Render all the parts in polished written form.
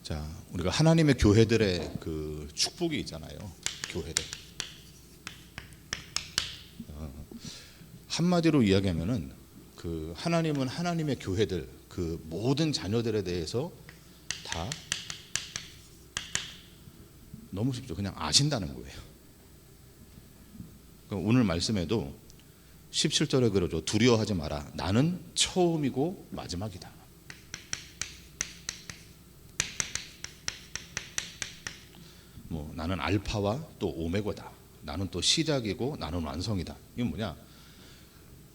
자, 우리가 하나님의 교회들의 그 축복이 있잖아요. 교회들. 한마디로 이야기하면은 그 하나님은 하나님의 교회들 그 모든 자녀들에 대해서 다 너무 쉽죠. 그냥 아신다는 거예요. 그러니까 오늘 말씀에도 17절에 그러죠. 두려워하지 마라. 나는 처음이고 마지막이다. 나는 알파와 또 오메가다. 나는 또 시작이고 나는 완성이다. 이건 뭐냐?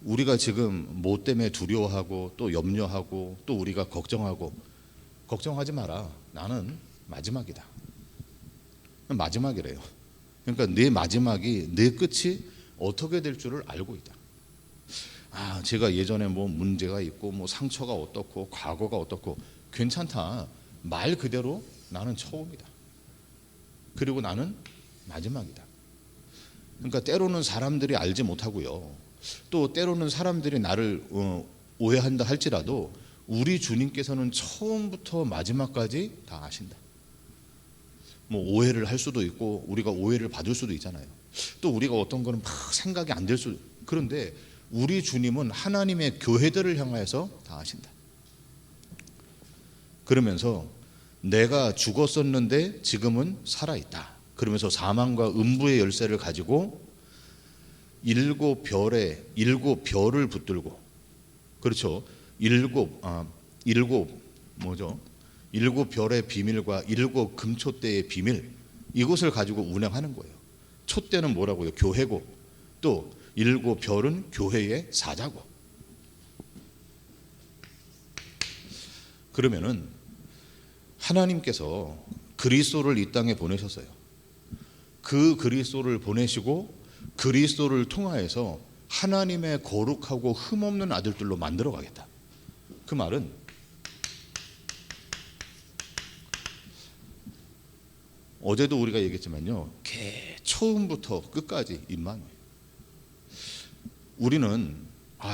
우리가 지금 뭐 때문에 두려워하고 또 염려하고 또 우리가 걱정하고, 걱정하지 마라. 나는 마지막이다. 마지막이래요. 그러니까 내 마지막이, 내 끝이 어떻게 될 줄을 알고 있다. 제가 예전에 뭐 문제가 있고 뭐 상처가 어떻고 과거가 어떻고 괜찮다. 말 그대로 나는 처음이다. 그리고 나는 마지막이다. 그러니까 때로는 사람들이 알지 못하고요. 또 때로는 사람들이 나를 오해한다 할지라도 우리 주님께서는 처음부터 마지막까지 다 아신다. 뭐 오해를 할 수도 있고 우리가 오해를 받을 수도 있잖아요. 또 우리가 어떤 거는 막 생각이 안 될 수도. 그런데 우리 주님은 하나님의 교회들을 향하여서 다 아신다. 그러면서 내가 죽었었는데 지금은 살아있다. 그러면서 사망과 음부의 열쇠를 가지고 일곱 별을 붙들고, 그렇죠. 일곱 별의 비밀과 일곱 금촛대의 비밀, 이것을 가지고 운행하는 거예요. 촛대는 뭐라고요? 교회고, 또 일곱 별은 교회의 사자고. 그러면은 하나님께서 그리스도를 이 땅에 보내셨어요. 그 그리스도를 보내시고 그리스도를 통하여서 하나님의 거룩하고 흠없는 아들들로 만들어 가겠다. 그 말은 어제도 우리가 얘기했지만요, 처음부터 끝까지 임마누엘. 우리는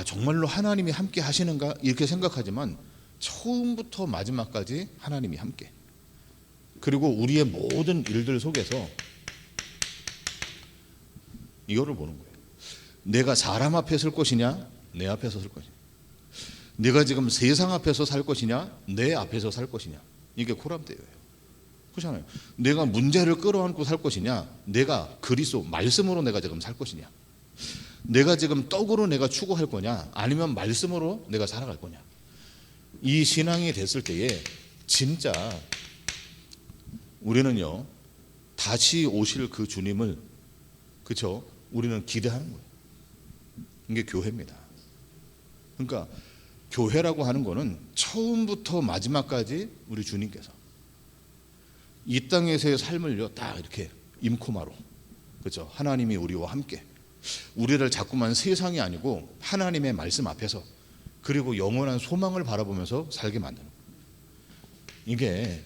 정말로 하나님이 함께 하시는가 이렇게 생각하지만 처음부터 마지막까지 하나님이 함께. 그리고 우리의 모든 일들 속에서 이거를 보는 거예요. 내가 사람 앞에 설 것이냐, 내 앞에서 설 것이냐. 내가 지금 세상 앞에서 살 것이냐, 내 앞에서 살 것이냐. 이게 코람대예요. 그렇잖아요. 내가 문제를 끌어안고 살 것이냐, 내가 그리스도 말씀으로 내가 지금 살 것이냐. 내가 지금 떡으로 내가 추구할 거냐, 아니면 말씀으로 내가 살아갈 거냐. 이 신앙이 됐을 때에 진짜 우리는요, 다시 오실 그 주님을, 그렇죠? 우리는 기대하는 거예요. 이게 교회입니다. 그러니까 교회라고 하는 거는 처음부터 마지막까지 우리 주님께서 이 땅에서의 삶을요 딱 이렇게 임코마로, 그렇죠? 하나님이 우리와 함께 우리를 자꾸만 세상이 아니고 하나님의 말씀 앞에서, 그리고 영원한 소망을 바라보면서 살게 만드는 거예요. 이게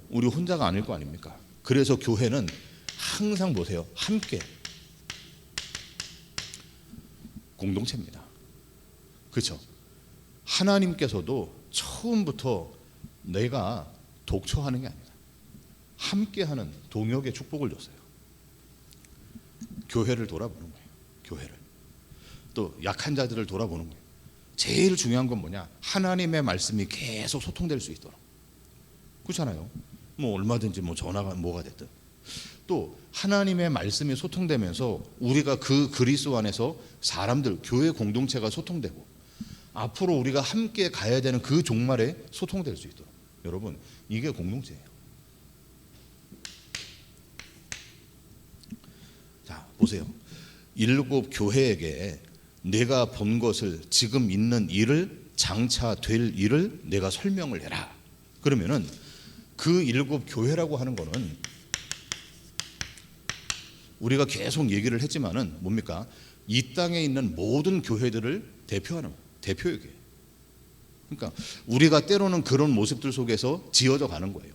우리 혼자가 아닐 거 아닙니까? 그래서 교회는 항상 보세요, 함께 공동체입니다. 그렇죠? 하나님께서도 처음부터 내가 독초하는 게 아니라 함께하는 동역의 축복을 줬어요. 교회를 돌아보는 거예요. 교회를. 또 약한 자들을 돌아보는 거예요. 제일 중요한 건 뭐냐? 하나님의 말씀이 계속 소통될 수 있도록. 그렇잖아요. 뭐 얼마든지 뭐 전화가 뭐가 됐든. 또 하나님의 말씀이 소통되면서 우리가 그 그리스도 안에서 사람들, 교회 공동체가 소통되고 앞으로 우리가 함께 가야 되는 그 종말에 소통될 수 있도록. 여러분, 이게 공동체예요. 자, 보세요. 일곱 교회에게 내가 본 것을, 지금 있는 일을, 장차 될 일을 내가 설명을 해라. 그러면은 그 일곱 교회라고 하는 거는 우리가 계속 얘기를 했지만은 뭡니까? 이 땅에 있는 모든 교회들을 대표하는 대표에게. 그러니까 우리가 때로는 그런 모습들 속에서 지어져 가는 거예요.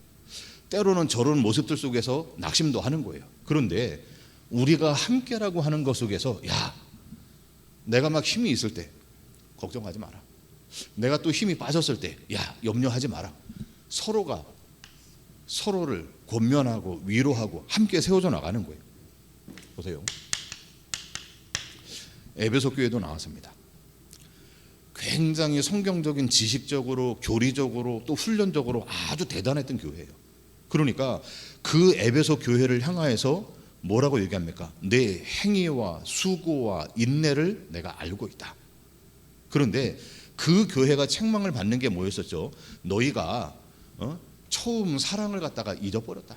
때로는 저런 모습들 속에서 낙심도 하는 거예요. 그런데 우리가 함께라고 하는 것 속에서, 야, 내가 막 힘이 있을 때 걱정하지 마라. 내가 또 힘이 빠졌을 때, 야, 염려하지 마라. 서로가 서로를 권면하고 위로하고 함께 세워져 나가는 거예요. 보세요. 에베소 교회도 나왔습니다. 굉장히 성경적인 지식적으로 교리적으로 또 훈련적으로 아주 대단했던 교회예요. 그러니까 그 에베소 교회를 향하여서 뭐라고 얘기합니까? 내 행위와 수고와 인내를 내가 알고 있다. 그런데 그 교회가 책망을 받는 게 뭐였었죠? 너희가 처음 사랑을 갖다가 잊어버렸다.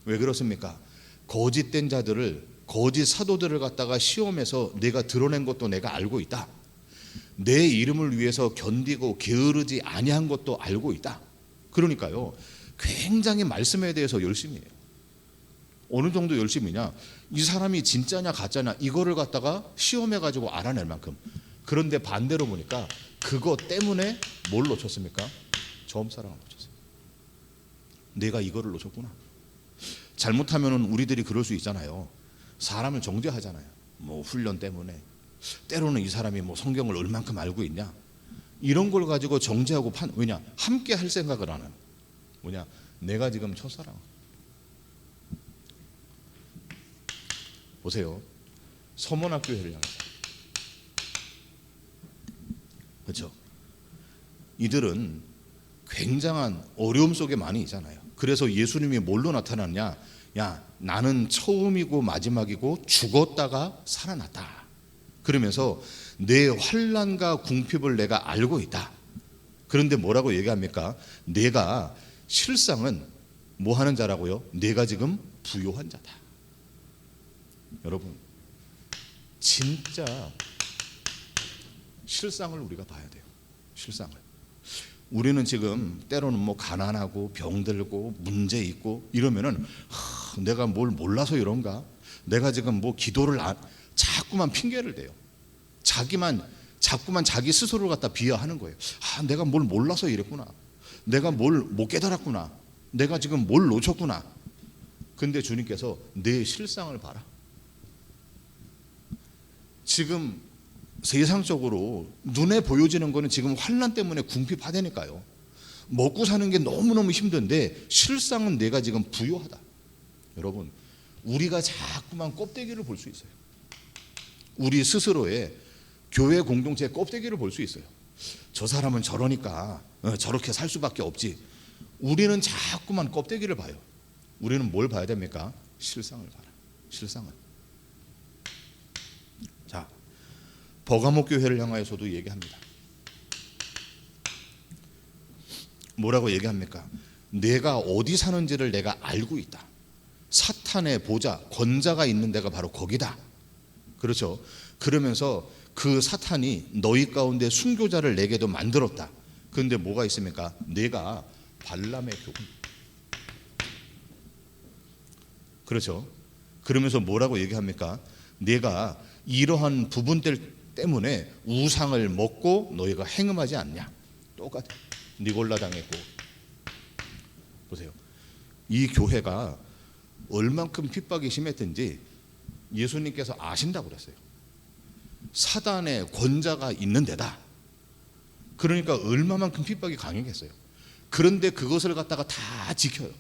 왜 그렇습니까? 거짓된 자들을, 거짓 사도들을 갖다가 시험해서 내가 드러낸 것도 내가 알고 있다. 내 이름을 위해서 견디고 게으르지 아니한 것도 알고 있다. 그러니까요, 굉장히 말씀에 대해서 열심히 해요. 어느 정도 열심히냐? 이 사람이 진짜냐 가짜냐 이거를 갖다가 시험해가지고 알아낼 만큼. 그런데 반대로 보니까 그거 때문에 뭘 놓쳤습니까? 처음 사랑을 놓쳤어요. 내가 이거를 놓쳤구나. 잘못하면 우리들이 그럴 수 있잖아요. 사람을 정죄하잖아요. 뭐 훈련 때문에. 때로는 이 사람이 뭐 성경을 얼만큼 알고 있냐, 이런 걸 가지고 정죄하고 왜냐? 함께 할 생각을 하는 뭐냐? 내가 지금 첫사랑. 보세요. 서문학교회를 향해서. 그렇죠? 이들은 굉장한 어려움 속에 많이 있잖아요. 그래서 예수님이 뭘로 나타났냐? 야, 나는 처음이고 마지막이고 죽었다가 살아났다. 그러면서 내 환난과 궁핍을 내가 알고 있다. 그런데 뭐라고 얘기합니까? 내가 실상은 뭐 하는 자라고요? 내가 지금 부요한 자다. 여러분, 진짜 실상을 우리가 봐야 돼요. 실상을. 우리는 지금 때로는 뭐 가난하고 병들고 문제 있고 이러면은 내가 뭘 몰라서 이런가? 내가 지금 뭐 기도를 자꾸만 핑계를 대요. 자꾸만 자기 스스로를 갖다 비하하는 거예요. 내가 뭘 몰라서 이랬구나. 내가 뭘 못 깨달았구나. 내가 지금 뭘 놓쳤구나. 근데 주님께서 내 실상을 봐라. 지금 세상적으로 눈에 보여지는 거는 지금 환난 때문에 궁핍하다니까요. 먹고 사는 게 너무너무 힘든데 실상은 내가 지금 부요하다. 여러분, 우리가 자꾸만 껍데기를 볼 수 있어요. 우리 스스로의 교회 공동체의 껍데기를 볼 수 있어요. 저 사람은 저러니까 저렇게 살 수밖에 없지. 우리는 자꾸만 껍데기를 봐요. 우리는 뭘 봐야 됩니까? 실상을 봐라. 실상을. 자, 버가모 교회를 향하여서도 얘기합니다. 뭐라고 얘기합니까? 내가 어디 사는지를 내가 알고 있다. 사탄의 보좌, 권자가 있는 데가 바로 거기다. 그렇죠? 그러면서 그 사탄이 너희 가운데 순교자를 내게도 만들었다. 그런데 뭐가 있습니까? 내가 발람의 교훈. 그렇죠? 그러면서 뭐라고 얘기합니까? 내가 이러한 부분들 때문에 우상을 먹고 너희가 행음하지 않냐. 똑같아. 니골라 당했고. 보세요. 이 교회가 얼만큼 핍박이 심했든지 예수님께서 아신다고 그랬어요. 사단의 권자가 있는 데다. 그러니까 얼마만큼 핍박이 강했겠어요. 그런데 그것을 갖다가 다 지켜요.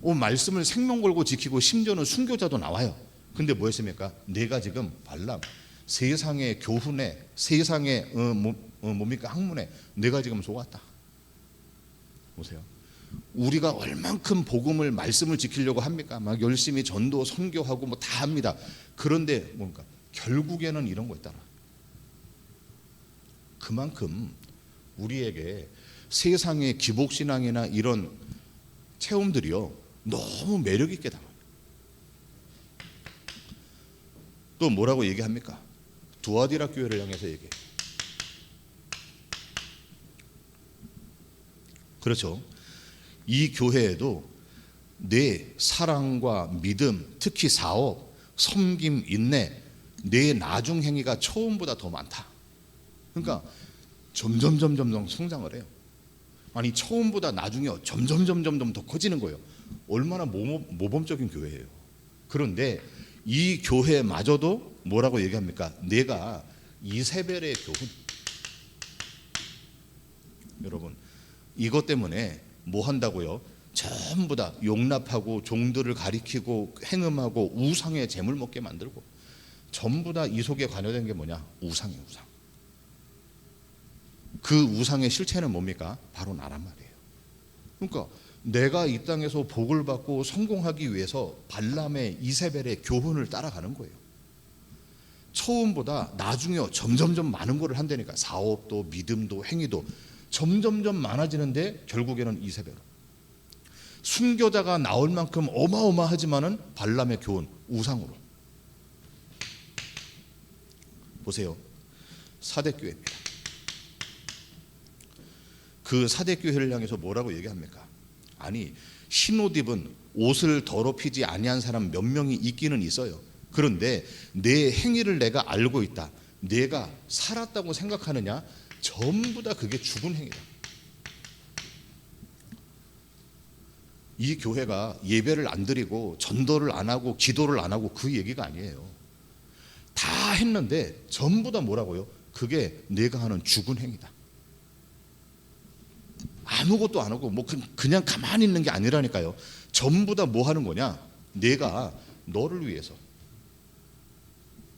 말씀을 생명 걸고 지키고 심지어는 순교자도 나와요. 근데 뭐였습니까? 내가 지금 발람, 세상의 교훈에, 세상의 뭡니까? 학문에 내가 지금 속았다. 보세요. 우리가 얼만큼 복음을, 말씀을 지키려고 합니까? 막 열심히 전도, 선교하고 뭐 다 합니다. 그런데 뭡니까? 결국에는 이런 거 있더라. 그만큼 우리에게 세상의 기복신앙이나 이런 체험들이요, 너무 매력 있게 당해요. 또 뭐라고 얘기합니까? 두아디라 교회를 향해서 얘기해요. 그렇죠. 이 교회에도 내 사랑과 믿음, 특히 사업, 섬김, 인내, 내 나중 행위가 처음보다 더 많다. 그러니까 점점 성장을 해요. 아니, 처음보다 나중에 점점 더 커지는 거예요. 얼마나 모범적인 교회예요. 그런데 이 교회마저도 뭐라고 얘기합니까? 내가 이세벨의 교훈. 여러분, 이것 때문에 뭐 한다고요? 전부 다 용납하고 종들을 가리키고 행음하고 우상의 재물 먹게 만들고, 전부 다 이 속에 관여된 게 뭐냐? 우상이에요, 우상. 그 우상의 실체는 뭡니까? 바로 나란 말이에요. 그러니까 내가 이 땅에서 복을 받고 성공하기 위해서 발람의 이세벨의 교훈을 따라가는 거예요. 처음보다 나중에 점점점 많은 거를 한다니까. 사업도 믿음도 행위도 점점점 많아지는데 결국에는 이세벨, 순교자가 나올 만큼 어마어마하지만은 발람의 교훈, 우상으로. 보세요. 사대교회입니다. 그 사대교회를 향해서 뭐라고 얘기합니까? 아니, 흰옷 입은 옷을 더럽히지 아니한 사람 몇 명이 있기는 있어요. 그런데 내 행위를 내가 알고 있다, 내가 살았다고 생각하느냐? 전부 다 그게 죽은 행위다. 이 교회가 예배를 안 드리고 전도를 안 하고 기도를 안 하고 그 얘기가 아니에요. 다 했는데 전부 다 뭐라고요? 그게 내가 하는 죽은 행위다. 아무것도 안 하고 뭐 그냥 가만히 있는 게 아니라니까요. 전부 다 뭐 하는 거냐? 내가 너를 위해서,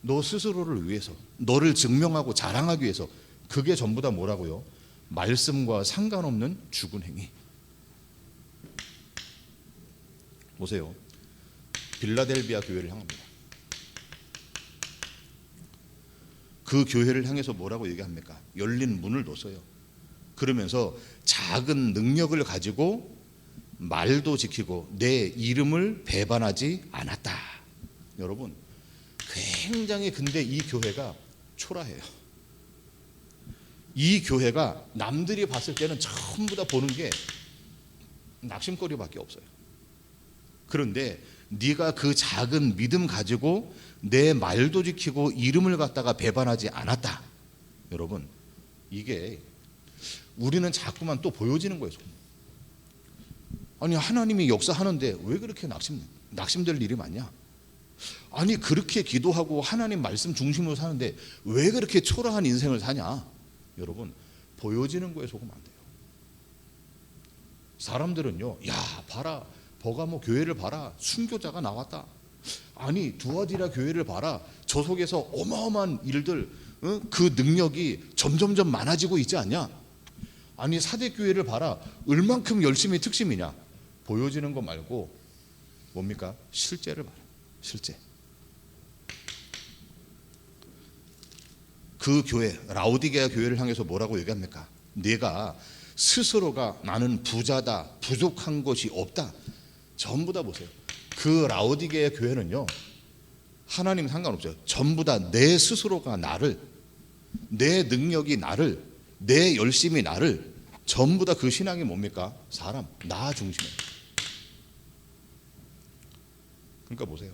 너 스스로를 위해서, 너를 증명하고 자랑하기 위해서, 그게 전부 다 뭐라고요? 말씀과 상관없는 죽은 행위. 보세요. 빌라델비아 교회를 향합니다. 그 교회를 향해서 뭐라고 얘기합니까? 열린 문을 뒀어요. 그러면서 작은 능력을 가지고 말도 지키고 내 이름을 배반하지 않았다. 여러분, 굉장히 근데 이 교회가 초라해요. 이 교회가 남들이 봤을 때는 전부 다 보는 게 낙심거리밖에 없어요. 그런데 네가 그 작은 믿음 가지고 내 말도 지키고 이름을 갖다가 배반하지 않았다. 여러분, 이게 우리는 자꾸만 또 보여지는 거예요. 아니, 하나님이 역사하는데 왜 그렇게 낙심될 일이 많냐? 아니, 그렇게 기도하고 하나님 말씀 중심으로 사는데 왜 그렇게 초라한 인생을 사냐? 여러분, 보여지는 거에 속으면 안 돼요. 사람들은요, 야 봐라, 버가모 교회를 봐라, 순교자가 나왔다. 아니, 두아디라 교회를 봐라, 저 속에서 어마어마한 일들, 그 능력이 점점점 많아지고 있지 않냐? 아니, 사대교회를 봐라, 얼만큼 열심히 특심이냐? 보여지는 거 말고 뭡니까? 실제를 봐라, 실제. 그 교회, 라오디게아 교회를 향해서 뭐라고 얘기합니까? 내가 스스로가 나는 부자다, 부족한 것이 없다. 전부 다 보세요. 그 라오디게아 교회는요, 하나님 상관없어요. 전부 다 내 스스로가 나를, 내 능력이 나를, 내 열심이 나를, 전부 다 그 신앙이 뭡니까? 사람, 나 중심에. 그러니까 보세요.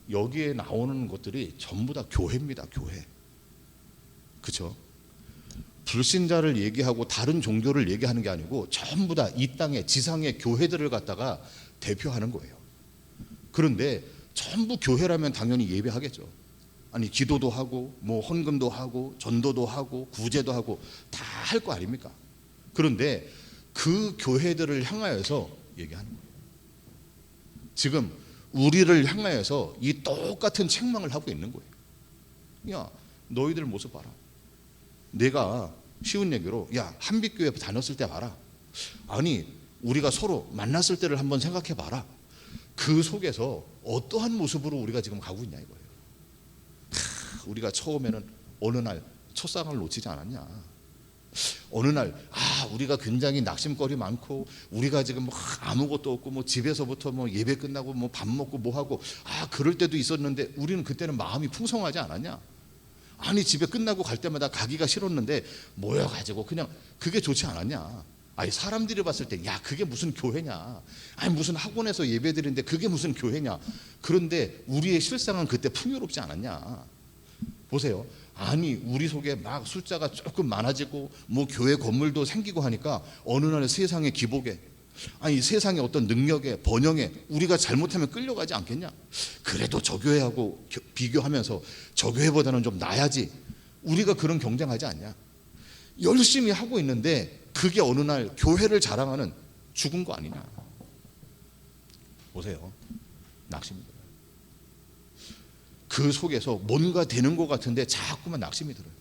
여기에 나오는 것들이 전부 다 교회입니다. 교회. 그렇죠? 불신자를 얘기하고 다른 종교를 얘기하는 게 아니고 전부 다 이 땅의 지상의 교회들을 갖다가 대표하는 거예요. 그런데 전부 교회라면 당연히 예배하겠죠. 아니, 기도도 하고 뭐 헌금도 하고 전도도 하고 구제도 하고 다 할 거 아닙니까? 그런데 그 교회들을 향하여서 얘기하는 거예요. 지금 우리를 향하여서 이 똑같은 책망을 하고 있는 거예요. 야, 너희들 모습 봐라. 내가 쉬운 얘기로, 야, 한빛교회 다녔을 때 봐라. 아니, 우리가 서로 만났을 때를 한번 생각해 봐라. 그 속에서 어떠한 모습으로 우리가 지금 가고 있냐 이거예요. 우리가 처음에는 어느 날 첫상을 놓치지 않았냐. 어느 날 우리가 굉장히 낙심거리 많고 우리가 지금 뭐 아무것도 없고 뭐 집에서부터 뭐 예배 끝나고 뭐 밥 먹고 뭐 하고 그럴 때도 있었는데 우리는 그때는 마음이 풍성하지 않았냐. 아니, 집에 끝나고 갈 때마다 가기가 싫었는데 모여가지고 그냥 그게 좋지 않았냐. 아니, 사람들이 봤을 때 야, 그게 무슨 교회냐. 아니, 무슨 학원에서 예배드리는데 그게 무슨 교회냐. 그런데 우리의 실상은 그때 풍요롭지 않았냐. 보세요. 아니, 우리 속에 막 숫자가 조금 많아지고 뭐 교회 건물도 생기고 하니까 어느 날 세상의 기복에, 아니 세상의 어떤 능력에, 번영에 우리가 잘못하면 끌려가지 않겠냐. 그래도 저 교회하고 비교하면서 저 교회보다는 좀 나아야지. 우리가 그런 경쟁하지 않냐. 열심히 하고 있는데 그게 어느 날 교회를 자랑하는 죽은 거 아니냐. 보세요. 낙심이 들어요. 그 속에서 뭔가 되는 것 같은데 자꾸만 낙심이 들어요.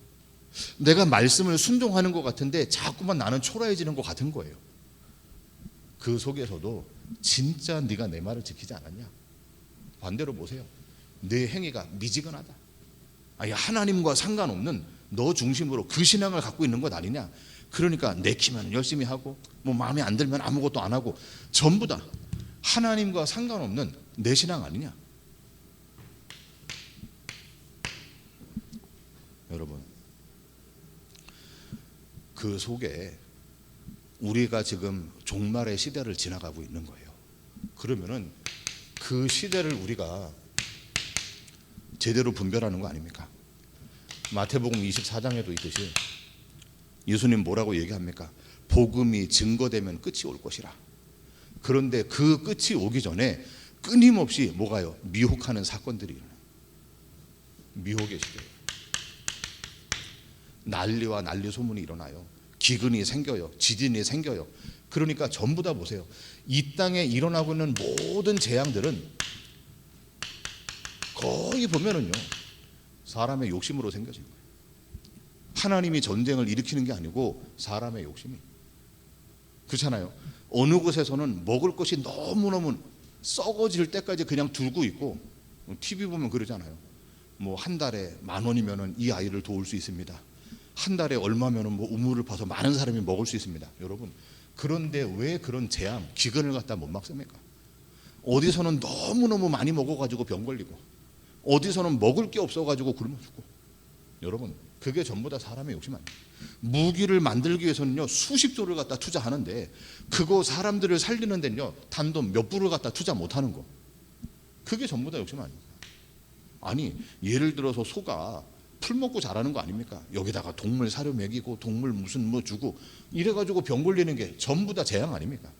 내가 말씀을 순종하는 것 같은데 자꾸만 나는 초라해지는 것 같은 거예요. 그 속에서도 진짜 네가 내 말을 지키지 않았냐. 반대로 보세요. 내 행위가 미지근하다. 아니, 하나님과 상관없는 너 중심으로 그 신앙을 갖고 있는 것 아니냐. 그러니까 내키면 열심히 하고 뭐 마음에 안 들면 아무것도 안 하고 전부 다 하나님과 상관없는 내 신앙 아니냐. 여러분, 그 속에 우리가 지금 종말의 시대를 지나가고 있는 거예요. 그러면은 그 시대를 우리가 제대로 분별하는 거 아닙니까? 마태복음 24장에도 있듯이 예수님 뭐라고 얘기합니까? 복음이 증거되면 끝이 올 것이라. 그런데 그 끝이 오기 전에 끊임없이 뭐가요? 미혹하는 사건들이 일어나요. 미혹의 시대예요. 난리와 난리 소문이 일어나요. 기근이 생겨요. 지진이 생겨요. 그러니까 전부 다 보세요. 이 땅에 일어나고 있는 모든 재앙들은 거의 보면은요, 사람의 욕심으로 생겨진 거예요. 하나님이 전쟁을 일으키는 게 아니고 사람의 욕심이. 그렇잖아요. 어느 곳에서는 먹을 것이 너무너무 썩어질 때까지 그냥 두고 있고, TV 보면 그러잖아요. 뭐 한 달에 10,000원이면은 이 아이를 도울 수 있습니다. 한 달에 얼마면은 뭐 우물을 파서 많은 사람이 먹을 수 있습니다. 여러분, 그런데 왜 그런 재앙, 기근을 갖다 못 막습니까? 어디서는 너무너무 많이 먹어가지고 병 걸리고, 어디서는 먹을 게 없어가지고 굶어 죽고. 여러분, 그게 전부 다 사람의 욕심 아니에요. 무기를 만들기 위해서는요, 수십 조를 갖다 투자하는데 그거 사람들을 살리는 데는요, 단돈 몇 불을 갖다 투자 못하는 거. 그게 전부 다 욕심 아닙니까? 아니, 예를 들어서 소가 풀 먹고 자라는 거 아닙니까? 여기다가 동물 사료 먹이고 동물 무슨 뭐 주고 이래가지고 병 걸리는 게 전부 다 재앙 아닙니까?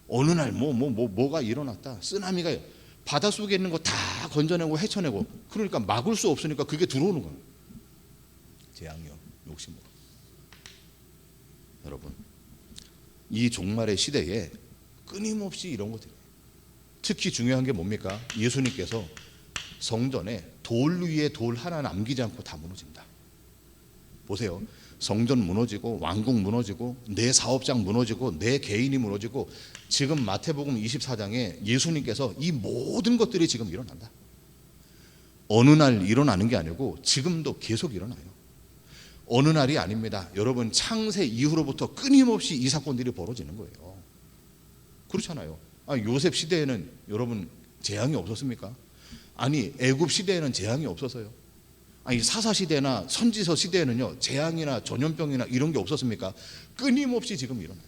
어느 날 뭐가 일어났다, 쓰나미가 바닷속에 있는 거 다 건져내고 헤쳐내고, 그러니까 막을 수 없으니까 그게 들어오는 거예요. 재앙이요, 욕심으로. 여러분, 이 종말의 시대에 끊임없이 이런 것들이, 특히 중요한 게 뭡니까? 예수님께서 성전에 돌 위에 돌 하나 남기지 않고 다 무너진다. 보세요. 성전 무너지고 왕궁 무너지고 내 사업장 무너지고 내 개인이 무너지고, 지금 마태복음 24장에 예수님께서 이 모든 것들이 지금 일어난다. 어느 날 일어나는 게 아니고 지금도 계속 일어나요. 어느 날이 아닙니다. 여러분, 창세 이후로부터 끊임없이 이 사건들이 벌어지는 거예요. 그렇잖아요. 요셉 시대에는 여러분 재앙이 없었습니까? 아니, 애굽 시대에는 재앙이 없었어요. 아니, 사사 시대나 선지서 시대에는요, 재앙이나 전염병이나 이런 게 없었습니까? 끊임없이 지금 일어나요.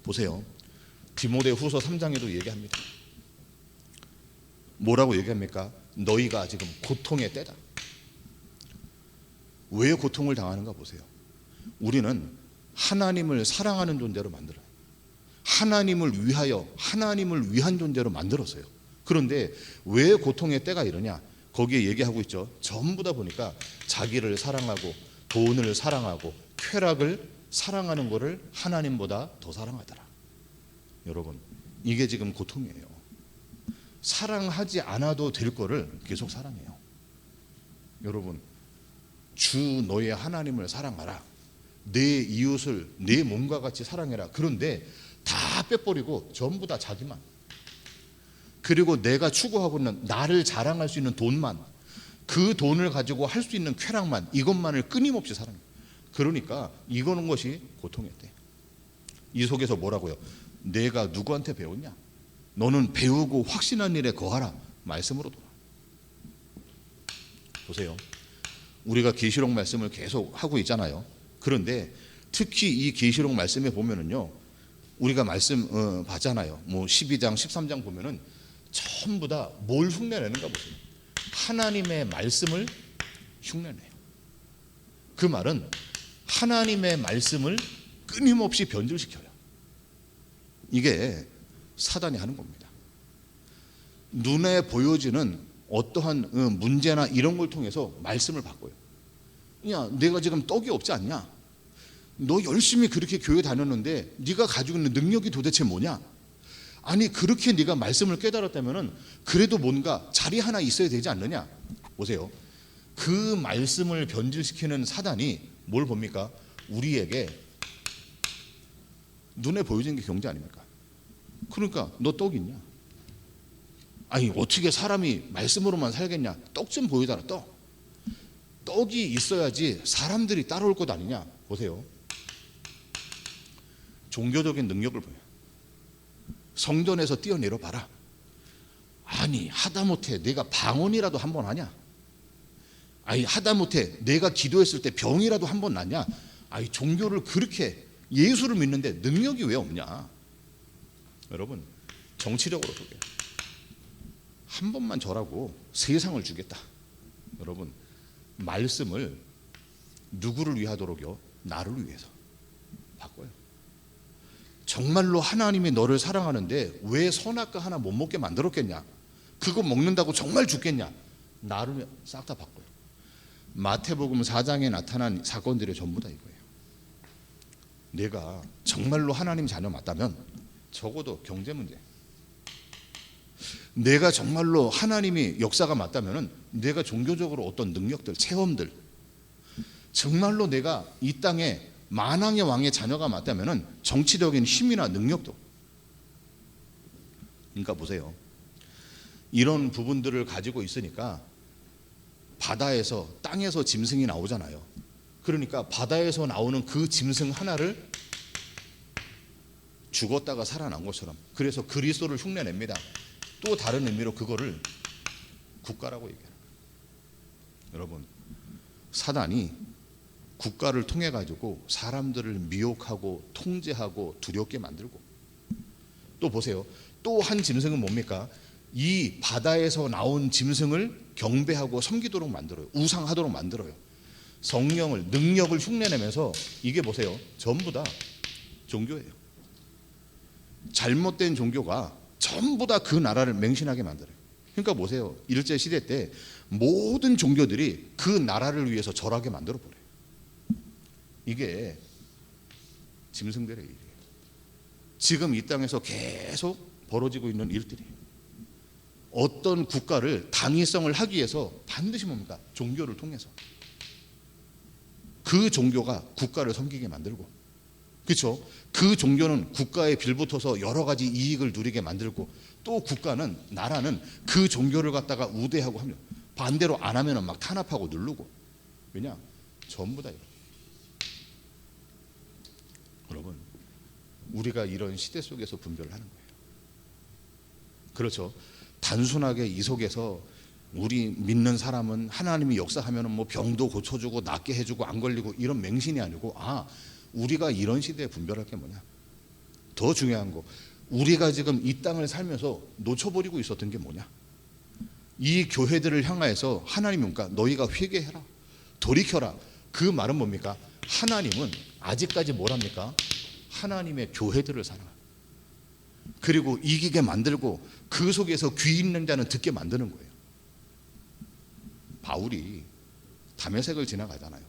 보세요. 디모데후서 3장에도 얘기합니다. 뭐라고 얘기합니까? 너희가 지금 고통의 때다. 왜 고통을 당하는가 보세요. 우리는 하나님을 사랑하는 존재로 만들어요. 하나님을 위하여, 하나님을 위한 존재로 만들었어요. 그런데 왜 고통의 때가 이러냐? 거기에 얘기하고 있죠. 전부 다 보니까 자기를 사랑하고 돈을 사랑하고 쾌락을 사랑하는 것을 하나님보다 더 사랑하더라. 여러분, 이게 지금 고통이에요. 사랑하지 않아도 될 거를 계속 사랑해요. 여러분, 주 너의 하나님을 사랑하라. 내 이웃을 내 몸과 같이 사랑해라. 그런데 다 빼버리고 전부 다 자기만, 그리고 내가 추구하고 있는 나를 자랑할 수 있는 돈만, 그 돈을 가지고 할 수 있는 쾌락만, 이것만을 끊임없이 사랑해요. 그러니까 이거는 것이 고통의 때. 이 속에서 뭐라고요? 내가 누구한테 배웠냐? 너는 배우고 확신한 일에 거하라. 말씀으로 돌아. 보세요. 우리가 계시록 말씀을 계속 하고 있잖아요. 그런데 특히 이 계시록 말씀에 보면은요, 우리가 말씀 봤잖아요. 뭐 12장, 13장 보면은 전부 다 뭘 흉내내는가 보세요. 하나님의 말씀을 흉내내요. 그 말은 하나님의 말씀을 끊임없이 변질시켜요. 이게 사단이 하는 겁니다. 눈에 보여지는 어떠한 문제나 이런 걸 통해서 말씀을 바꿔요. 야, 내가 지금 떡이 없지 않냐? 너 열심히 그렇게 교회 다녔는데 네가 가지고 있는 능력이 도대체 뭐냐? 아니 그렇게 네가 말씀을 깨달았다면은 그래도 뭔가 자리 하나 있어야 되지 않느냐? 보세요. 그 말씀을 변질시키는 사단이 뭘 봅니까? 우리에게 눈에 보여지는 게 경제 아닙니까? 그러니까 너 떡 있냐? 아니 어떻게 사람이 말씀으로만 살겠냐? 떡 좀 보여달라. 떡이 있어야지 사람들이 따라올 것 아니냐? 보세요. 종교적인 능력을 보여. 성전에서 뛰어내려 봐라. 아니 하다못해 내가 방언이라도 한 번 하냐? 아니 하다못해 내가 기도했을 때 병이라도 한 번 났냐? 아니 종교를 그렇게 예수를 믿는데 능력이 왜 없냐? 여러분 정치적으로 보게요. 한 번만 절하고 세상을 주겠다. 여러분 말씀을 누구를 위하도록요? 나를 위해서 바꿔요. 정말로 하나님이 너를 사랑하는데 왜 선악과 하나 못 먹게 만들었겠냐? 그거 먹는다고 정말 죽겠냐? 나를 싹 다 바꿔요. 마태복음 4장에 나타난 사건들이 전부 다 이거예요. 내가 정말로 하나님 자녀 맞다면 적어도 경제 문제, 내가 정말로 하나님이 역사가 맞다면 내가 종교적으로 어떤 능력들, 체험들, 정말로 내가 이 땅에 만왕의 왕의 자녀가 맞다면 정치적인 힘이나 능력도. 그러니까 보세요. 이런 부분들을 가지고 있으니까 바다에서, 땅에서 짐승이 나오잖아요. 그러니까 바다에서 나오는 그 짐승 하나를 죽었다가 살아난 것처럼, 그래서 그리스도를 흉내냅니다. 또 다른 의미로 그거를 국가라고 얘기해요. 여러분 사단이 국가를 통해 가지고 사람들을 미혹하고 통제하고 두렵게 만들고, 또 보세요. 또 한 짐승은 뭡니까? 이 바다에서 나온 짐승을 경배하고 섬기도록 만들어요. 우상하도록 만들어요. 성령을, 능력을 흉내내면서, 이게 보세요. 전부 다 종교예요. 잘못된 종교가 전부 다 그 나라를 맹신하게 만들어요. 그러니까 보세요. 일제시대 때 모든 종교들이 그 나라를 위해서 절하게 만들어버려요. 이게 짐승들의 일이에요. 지금 이 땅에서 계속 벌어지고 있는 일들이에요. 어떤 국가를 당위성을 하기 위해서 반드시 뭡니까? 종교를 통해서 그 종교가 국가를 섬기게 만들고, 그렇죠? 그 종교는 국가에 빌붙어서 여러 가지 이익을 누리게 만들고, 또 국가는, 나라는 그 종교를 갖다가 우대하고 하면, 반대로 안 하면 막 탄압하고 누르고. 왜냐? 전부 다 이거. 여러분 우리가 이런 시대 속에서 분별을 하는 거예요. 그렇죠. 단순하게 이 속에서 우리 믿는 사람은 하나님이 역사하면 뭐 병도 고쳐주고 낫게 해주고 안 걸리고 이런 맹신이 아니고, 우리가 이런 시대에 분별할 게 뭐냐? 더 중요한 거, 우리가 지금 이 땅을 살면서 놓쳐버리고 있었던 게 뭐냐? 이 교회들을 향하여서 하나님이 뭡니까? 너희가 회개해라, 돌이켜라. 그 말은 뭡니까? 하나님은 아직까지 뭘 합니까? 하나님의 교회들을 사랑합니다. 그리고 이기게 만들고 그 속에서 귀 있는 자는 듣게 만드는 거예요. 바울이 다메섹을 지나가잖아요.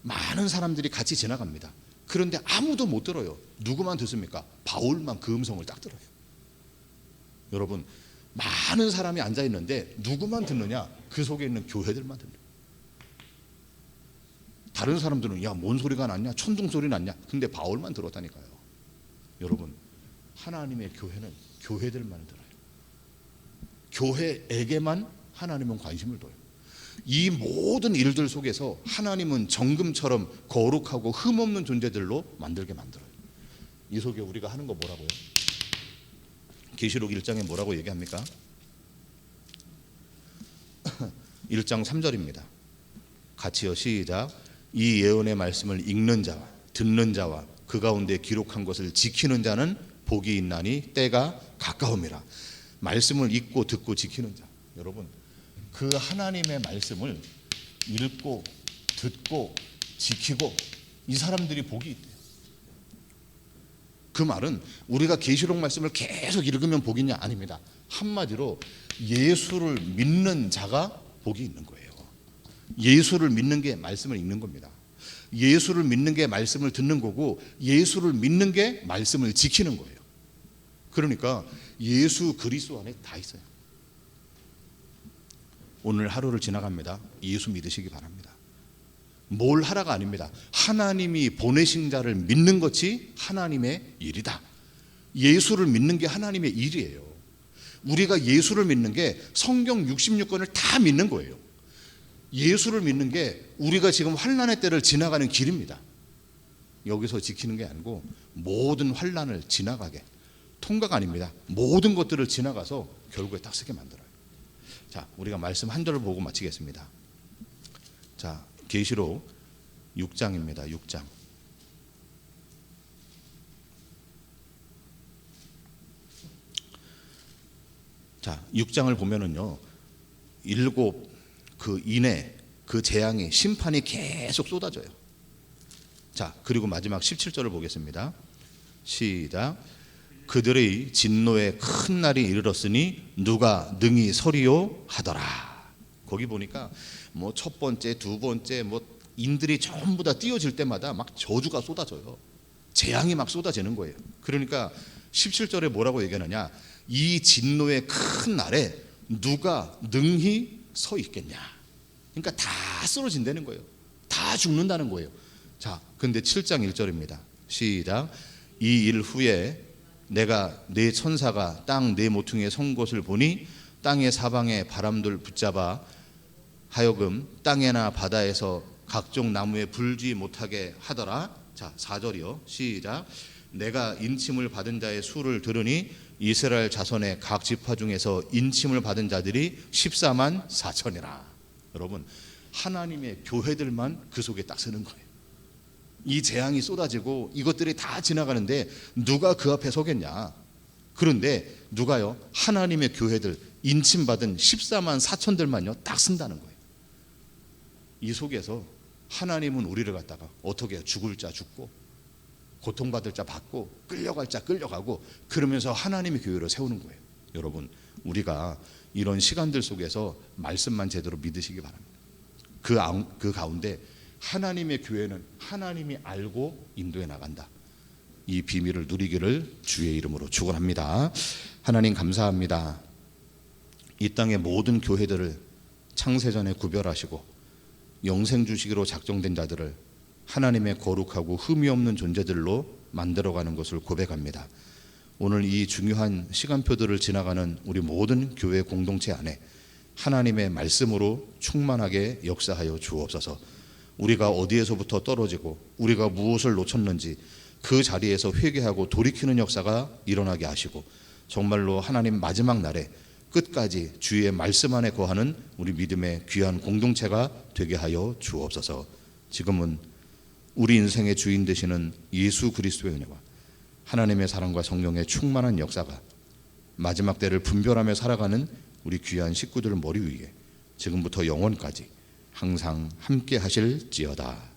많은 사람들이 같이 지나갑니다. 그런데 아무도 못 들어요. 누구만 듣습니까? 바울만 그 음성을 딱 들어요. 여러분 많은 사람이 앉아 있는데 누구만 듣느냐? 그 속에 있는 교회들만 듣는. 다른 사람들은 야, 뭔 소리가 났냐? 천둥 소리 났냐? 근데 바울만 들었다니까요. 여러분 하나님의 교회는 교회들만 들어요. 교회에게만 하나님은 관심을 둬요. 이 모든 일들 속에서 하나님은 정금처럼 거룩하고 흠없는 존재들로 만들게 만들어요. 이 속에 우리가 하는 거 뭐라고요? 계시록 1장에 뭐라고 얘기합니까? 1장 3절입니다. 같이요, 시작. 이 예언의 말씀을 읽는 자와 듣는 자와 그 가운데 기록한 것을 지키는 자는 복이 있나니 때가 가까움이라. 말씀을 읽고 듣고 지키는 자. 여러분 그 하나님의 말씀을 읽고 듣고 지키고 이 사람들이 복이 있대요. 그 말은 우리가 계시록 말씀을 계속 읽으면 복이 있냐? 아닙니다. 한마디로 예수를 믿는 자가 복이 있는 거예요. 예수를 믿는 게 말씀을 읽는 겁니다. 예수를 믿는 게 말씀을 듣는 거고, 예수를 믿는 게 말씀을 지키는 거예요. 그러니까 예수 그리스도 안에 다 있어요. 오늘 하루를 지나갑니다. 예수 믿으시기 바랍니다. 뭘 하라가 아닙니다. 하나님이 보내신 자를 믿는 것이 하나님의 일이다. 예수를 믿는 게 하나님의 일이에요. 우리가 예수를 믿는 게 성경 66권을 다 믿는 거예요. 예수를 믿는 게 우리가 지금 환난의 때를 지나가는 길입니다. 여기서 지키는 게 아니고 모든 환난을 지나가게, 통과가 아닙니다. 모든 것들을 지나가서 결국에 딱 서게 만들어요. 자, 우리가 말씀 한 절을 보고 마치겠습니다. 자, 계시록 6장입니다. 6장. 자, 6장을 보면은요, 7 그 인해, 그 재앙이, 심판이 계속 쏟아져요. 자, 그리고 마지막 17절을 보겠습니다. 시작. 그들의 진노의 큰 날이 이르렀으니 누가 능히 서리요 하더라. 거기 보니까 뭐 첫 번째, 두 번째 뭐 인들이 전부 다 띄어질 때마다 막 저주가 쏟아져요. 재앙이 막 쏟아지는 거예요. 그러니까 17절에 뭐라고 얘기하느냐, 이 진노의 큰 날에 누가 능히 서 있겠냐. 그러니까 다 쓰러진다는 거예요. 다 죽는다는 거예요. 자, 근데 7장 1절입니다. 시작. 이 일 후에 내가 네 천사가 땅 네 모퉁이에 선 것을 보니 땅의 사방에 바람들 붙잡아 하여금 땅에나 바다에서 각종 나무에 불지 못하게 하더라. 자, 4절이요. 시작. 내가 인침을 받은 자의 수를 들으니 이스라엘 자손의 각 지파 중에서 인침을 받은 자들이 14만 4천이라. 여러분, 하나님의 교회들만 그 속에 딱 서는 거예요. 이 재앙이 쏟아지고 이것들이 다 지나가는데 누가 그 앞에 서겠냐. 그런데 누가요? 하나님의 교회들, 인침받은 14만 4천들만요 딱 쓴다는 거예요. 이 속에서 하나님은 우리를 갖다가 어떻게 해요? 죽을 자 죽고, 고통받을 자 받고, 끌려갈 자 끌려가고, 그러면서 하나님의 교회를 세우는 거예요. 여러분, 우리가 이런 시간들 속에서 말씀만 제대로 믿으시기 바랍니다. 그 가운데 하나님의 교회는 하나님이 알고 인도해 나간다. 이 비밀을 누리기를 주의 이름으로 축원합니다. 하나님 감사합니다. 이 땅의 모든 교회들을 창세전에 구별하시고 영생 주시기로 작정된 자들을 하나님의 거룩하고 흠이 없는 존재들로 만들어가는 것을 고백합니다. 오늘 이 중요한 시간표들을 지나가는 우리 모든 교회 공동체 안에 하나님의 말씀으로 충만하게 역사하여 주옵소서. 우리가 어디에서부터 떨어지고 우리가 무엇을 놓쳤는지 그 자리에서 회개하고 돌이키는 역사가 일어나게 하시고, 정말로 하나님 마지막 날에 끝까지 주의 말씀 안에 거하는 우리 믿음의 귀한 공동체가 되게 하여 주옵소서. 지금은 우리 인생의 주인 되시는 예수 그리스도의 은혜와 하나님의 사랑과 성령의 충만한 역사가 마지막 때를 분별하며 살아가는 우리 귀한 식구들 머리 위에 지금부터 영원까지 항상 함께 하실지어다.